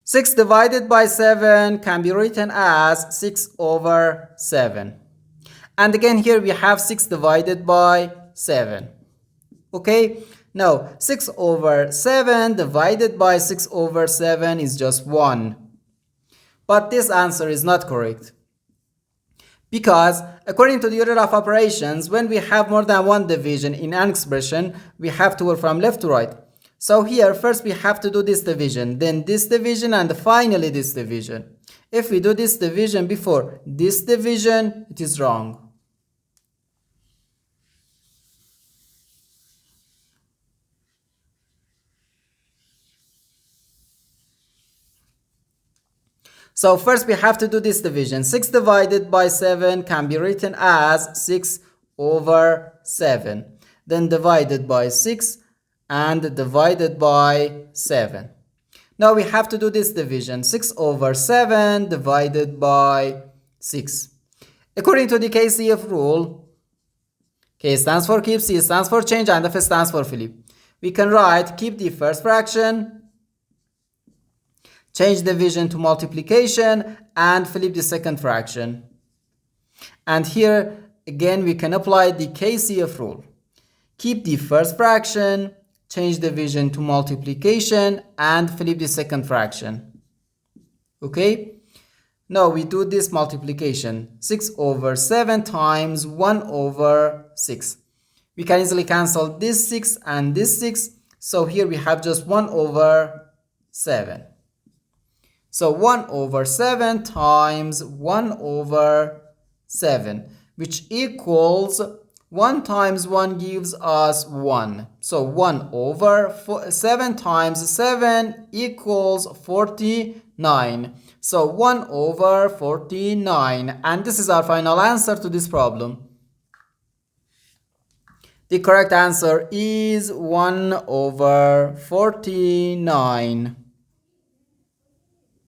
6 divided by 7 can be written as 6 over 7. And again here we have 6 divided by 7. Okay, now 6 over 7 divided by 6 over 7 is just 1. But this answer is not correct. Because according to the order of operations, when we have more than one division in an expression, we have to work from left to right. So here, first we have to do this division, then this division, and finally this division. If we do this division before this division, it is wrong. So first we have to do this division. 6 divided by 7 can be written as 6 over 7. Then divided by 6 and divided by 7. Now we have to do this division. 6 over 7 divided by 6. According to the KCF rule, K stands for keep, C stands for change, and F stands for flip. We can write keep the first fraction, change division to multiplication, and flip the second fraction. And here again we can apply the KCF rule. Keep the first fraction, change division to multiplication, and flip the second fraction. Okay? Now we do this multiplication. 6 over 7 times 1 over 6. We can easily cancel this 6 and this 6. So here we have just 1 over 7. So 1 over 7 times 1 over 7, which equals 1 times 1 gives us 1. So 1 over 7 times 7 equals 49. So 1 over 49. And this is our final answer to this problem. The correct answer is 1 over 49.